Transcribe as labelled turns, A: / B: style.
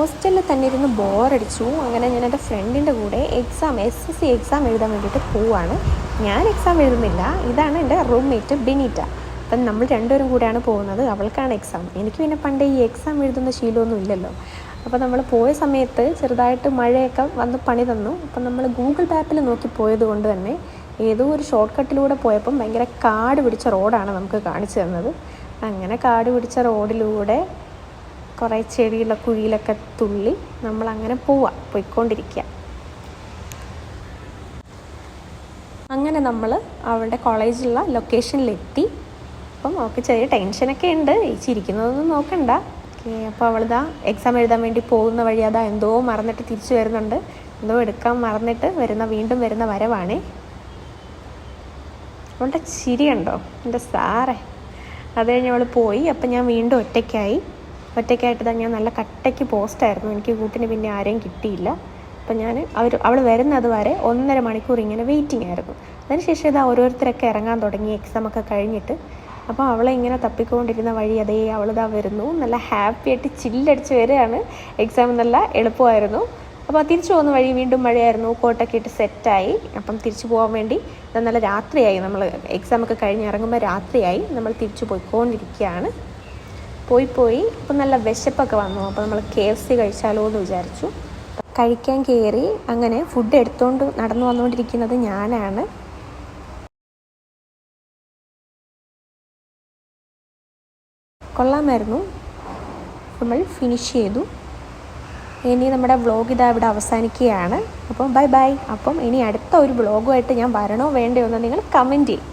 A: ഹോസ്റ്റലിൽ തന്നെ ഇരുന്ന് ബോറടിച്ചു. അങ്ങനെ ഞാൻ എൻ്റെ ഫ്രണ്ടിൻ്റെ കൂടെ SSC എക്സാം എഴുതാൻ വേണ്ടിയിട്ട് പോവാണ്. ഞാൻ എക്സാം എഴുതുന്നില്ല, ഇതാണ് എൻ്റെ റൂംമേറ്റ് ബെനീറ്റ. അപ്പം നമ്മൾ രണ്ടുപേരും കൂടെയാണ് പോകുന്നത്. അവൾക്കാണ് എക്സാം. എനിക്ക് പിന്നെ പണ്ടേ ഈ എക്സാം എഴുതുന്ന ശീലമൊന്നും ഇല്ലല്ലോ. അപ്പോൾ നമ്മൾ പോയ സമയത്ത് ചെറുതായിട്ട് മഴയൊക്കെ വന്ന് പണി തന്നു. അപ്പം നമ്മൾ ഗൂഗിൾ മാപ്പിൽ നോക്കി പോയത് കൊണ്ട് തന്നെ ഏതോ ഒരു ഷോർട്ട് കട്ടിലൂടെ പോയപ്പം ഭയങ്കര കാട് പിടിച്ച റോഡാണ് നമുക്ക് കാണിച്ചു തന്നത്. അങ്ങനെ കാട് പിടിച്ച റോഡിലൂടെ കുറേ ചെടിയുള്ള കുഴിയിലൊക്കെ തുള്ളി നമ്മളങ്ങനെ പോയിക്കൊണ്ടിരിക്കുക. അങ്ങനെ നമ്മൾ അവളുടെ കോളേജിലുള്ള ലൊക്കേഷനിലെത്തി. അപ്പം അവൾക്ക് ചെറിയ ടെൻഷനൊക്കെ ഉണ്ട്, ചിരിക്കുന്നതൊന്നും നോക്കണ്ട. അപ്പോൾ അവളിതാ എക്സാം എഴുതാൻ വേണ്ടി പോകുന്ന വഴി അതാ എന്തോ മറന്നിട്ട് തിരിച്ചു വരുന്നുണ്ട്. എന്തോ എടുക്കാൻ മറന്നിട്ട് വീണ്ടും വരുന്ന വരവാണേ. അവളുടെ ചിരി കണ്ടോ എൻ്റെ സാറേ. അത് കഴിഞ്ഞ് അവൾ പോയി. അപ്പം ഞാൻ വീണ്ടും ഒറ്റയ്ക്കായിട്ട് ഞാൻ നല്ല കട്ടയ്ക്ക് പോസ്റ്റായിരുന്നു. എനിക്ക് കൂട്ടിന് പിന്നെ ആരെയും കിട്ടിയില്ല. അപ്പം അവൾ വരുന്നത് വരെ 1.5 മണിക്കൂർ ഇങ്ങനെ വെയിറ്റിംഗ് ആയിരുന്നു. അതിനുശേഷം ഇതാ ഓരോരുത്തരൊക്കെ ഇറങ്ങാൻ തുടങ്ങി എക്സാമൊക്കെ കഴിഞ്ഞിട്ട്. അപ്പോൾ അവളെ ഇങ്ങനെ തപ്പിക്കൊണ്ടിരുന്ന വഴി അതേ അവളിതാ വരുന്നു. നല്ല ഹാപ്പി ആയിട്ട് ചില്ലടിച്ച് വരികയാണ്. എക്സാം നല്ല എളുപ്പമായിരുന്നു. അപ്പോൾ തിരിച്ചു പോകുന്ന വഴി വീണ്ടും മഴയായിരുന്നു. കോട്ടൊക്കെ ഇട്ട് സെറ്റായി. അപ്പം തിരിച്ചു പോകാൻ വേണ്ടി നല്ല രാത്രിയായി. നമ്മൾ എക്സാമൊക്കെ കഴിഞ്ഞ് ഇറങ്ങുമ്പോൾ രാത്രിയായി. നമ്മൾ തിരിച്ചു പോയിക്കൊണ്ടിരിക്കുകയാണ്. പോയി ഇപ്പം നല്ല വിശപ്പൊക്കെ വന്നു. അപ്പോൾ നമ്മൾ KFC കഴിച്ചാലോ എന്ന് വിചാരിച്ചു. കഴിക്കാൻ കയറി. അങ്ങനെ ഫുഡ് എടുത്തുകൊണ്ട് നടന്നു വന്നുകൊണ്ടിരിക്കുന്നത് ഞാനാണ്. കൊള്ളാമായിരുന്നു. നമ്മൾ ഫിനിഷ് ചെയ്തു. ഇനി നമ്മുടെ വ്ളോഗ് ഇവിടെ അവസാനിക്കുകയാണ്. അപ്പം ബൈ. അപ്പം ഇനി അടുത്ത ഒരു വ്ളോഗുമായിട്ട് ഞാൻ വരണോ വേണ്ടയോ എന്ന് നിങ്ങൾ കമൻറ്റ് ചെയ്യും.